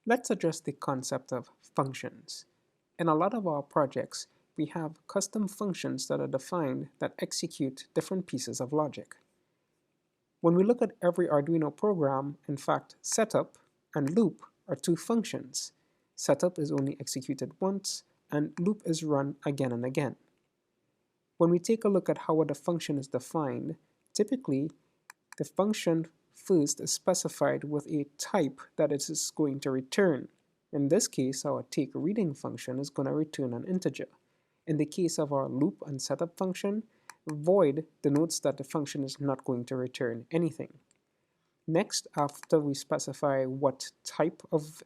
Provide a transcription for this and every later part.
Let's address the concept of functions. In a lot of our projects, we have custom functions that are defined that execute different pieces of logic. When we look at every Arduino program, in fact, setup and loop are two functions. Setup is only executed once, and loop is run again and again. When we take a look at how the function is defined, typically the function first is specified with a type that it is going to return. In this case, our takeReading function is going to return an integer. In the case of our loop and setup function, void denotes that the function is not going to return anything. Next, after we specify what type of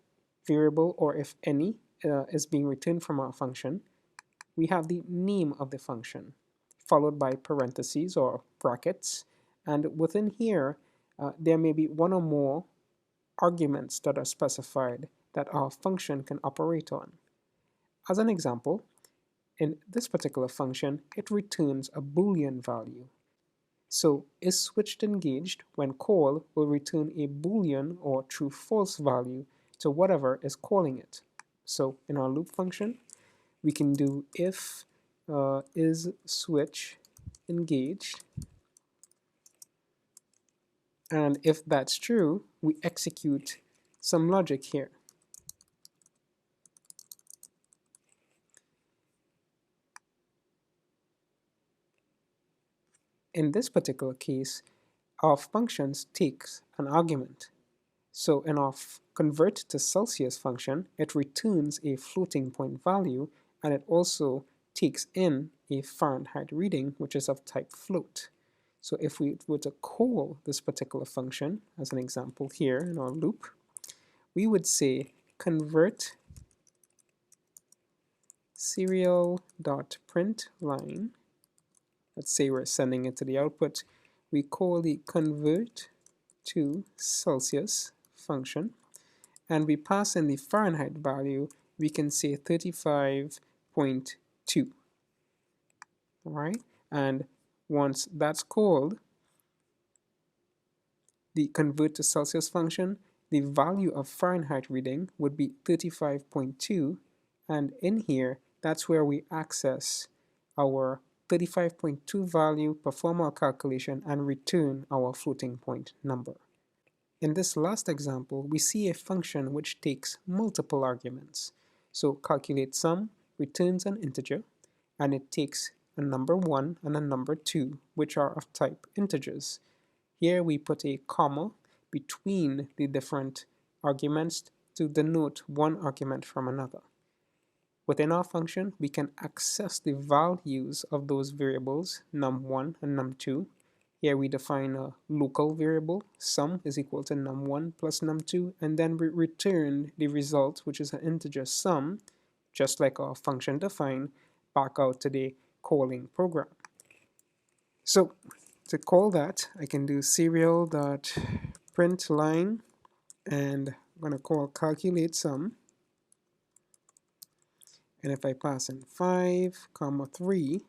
variable, or if any, is being returned from our function, we have the name of the function, followed by parentheses or brackets, and within here there may be one or more arguments that are specified that our function can operate on. As an example, in this particular function, it returns a Boolean value. So isSwitched when call will return a Boolean or true-false value to whatever is calling it. So in our loop function, we can do if isSwitch engaged, and if that's true, we execute some logic here. In this particular case, our functions takes an argument. So in our convert to Celsius function, it returns a floating point value, and it also takes in a Fahrenheit reading, which is of type float. So if we were to call this particular function, as an example here in our loop, we would say convert serial.println. Let's say we're sending it to the output. We call the convert to Celsius function, and we pass in the Fahrenheit value. We can say 35.2. All right, and once that's called, the convert to Celsius function, the value of Fahrenheit reading would be 35.2, and in here, that's where we access our 35.2 value, perform our calculation, and return our floating point number. In this last example, we see a function which takes multiple arguments. So calculate sum returns an integer, and it takes a number 1 and a number 2, which are of type integers. Here we put a comma between the different arguments to denote one argument from another. Within our function, we can access the values of those variables, num1 and num2. Here we define a local variable, sum is equal to num1 plus num2, and then we return the result, which is an integer sum, just like our function defined, back out to the calling program. So to call that, I can do serial.println, and I'm going to call calculate sum. And if I pass in 5, 3,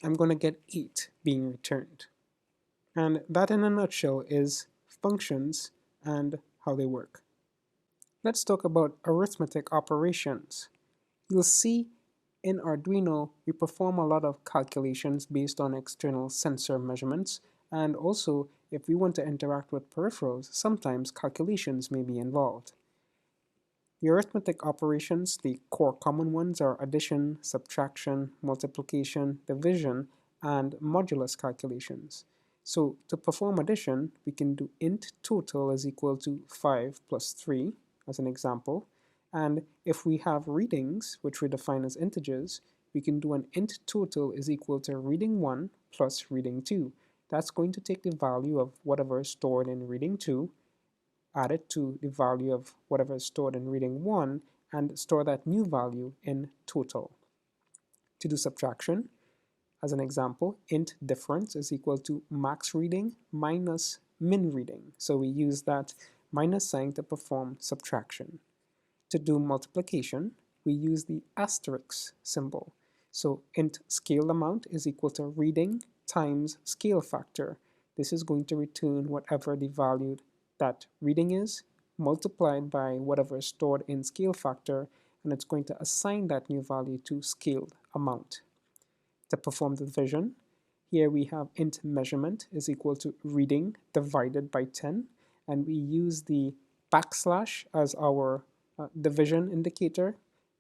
I'm going to get 8 being returned. And that in a nutshell is functions and how they work. Let's talk about arithmetic operations. You'll see in Arduino, we perform a lot of calculations based on external sensor measurements, and also if we want to interact with peripherals, sometimes calculations may be involved. The arithmetic operations, the core common ones, are addition, subtraction, multiplication, division, and modulus calculations. So to perform addition, we can do int total is equal to 5 plus 3 as an example. And if we have readings, which we define as integers, we can do an int total is equal to reading 1 plus reading 2. That's going to take the value of whatever is stored in reading 2, add it to the value of whatever is stored in reading 1, and store that new value in total. To do subtraction, as an example, int difference is equal to max reading minus min reading. So we use that minus sign to perform subtraction. To do multiplication, we use the asterisk symbol. So int scale amount is equal to reading times scale factor. This is going to return whatever the value that reading is multiplied by whatever is stored in scale factor, and it's going to assign that new value to scaled amount. To perform the division, here we have int measurement is equal to reading divided by 10, and we use the backslash as our division indicator,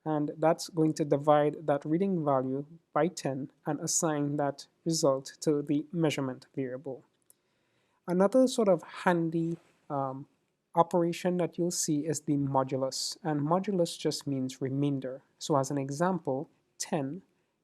and that's going to divide that reading value by 10 and assign that result to the measurement variable. Another sort of handy um, operation that you'll see is the modulus, and modulus just means remainder. So as an example, 10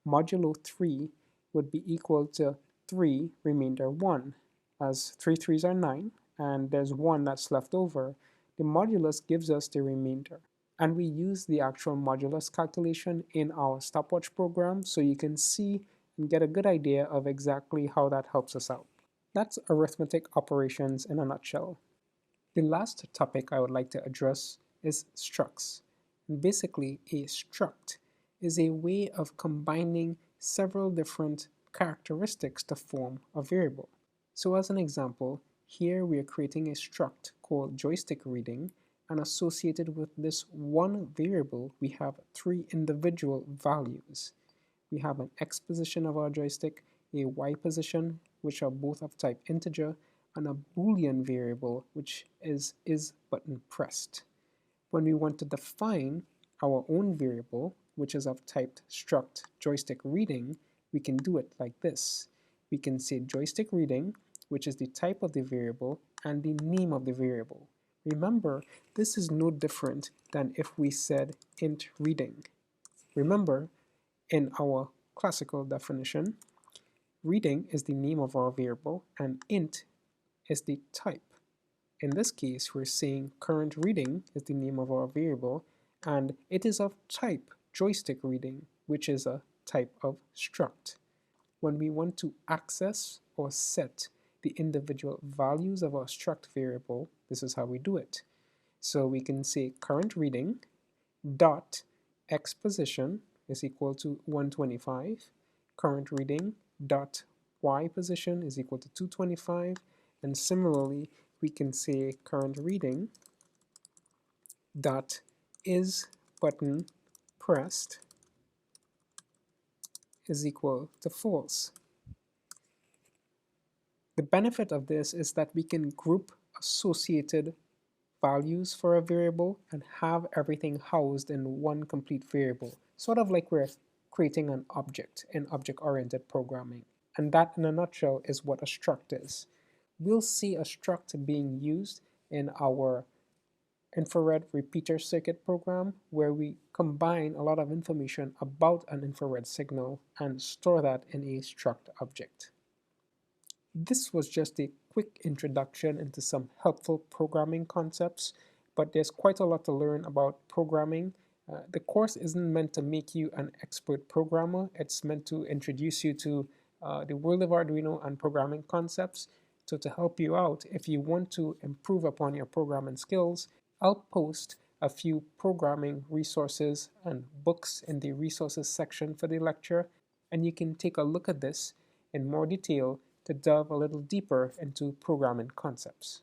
modulo 3 would be equal to 3 remainder 1. As 3 3s are 9, and there's 1 that's left over, the modulus gives us the remainder. And we use the actual modulus calculation in our stopwatch program, so you can see and get a good idea of exactly how that helps us out. That's arithmetic operations in a nutshell. The last topic I would like to address is structs. And basically, a struct is a way of combining several different characteristics to form a variable. So as an example, here we are creating a struct called joystick reading, and associated with this one variable, we have three individual values. We have an X position of our joystick, a Y position, which are both of type integer, and a Boolean variable, which is button pressed. When we want to define our own variable, which is of type struct joystick reading, we can do it like this. We can say joystick reading, which is the type of the variable, and the name of the variable. Remember, this is no different than if we said int reading. Remember, in our classical definition, reading is the name of our variable and int is the type. In this case, we're saying current reading is the name of our variable and it is of type joystick reading, which is a type of struct. When we want to access or set the individual values of our struct variable, this is how we do it. So we can say current reading dot x position is equal to 125, current reading dot y position is equal to 225, and similarly we can say current reading dot is button pressed is equal to false. The benefit of this is that we can group associated values for a variable and have everything housed in one complete variable, sort of like we're creating an object in object-oriented programming. And that, in a nutshell, is what a struct is. We'll see a struct being used in our infrared repeater circuit program, where we combine a lot of information about an infrared signal and store that in a struct object. This was just a quick introduction into some helpful programming concepts, but there's quite a lot to learn about programming. The course isn't meant to make you an expert programmer, it's meant to introduce you to the world of Arduino and programming concepts. So to help you out, if you want to improve upon your programming skills, I'll post a few programming resources and books in the resources section for the lecture, and you can take a look at this in more detail to delve a little deeper into programming concepts.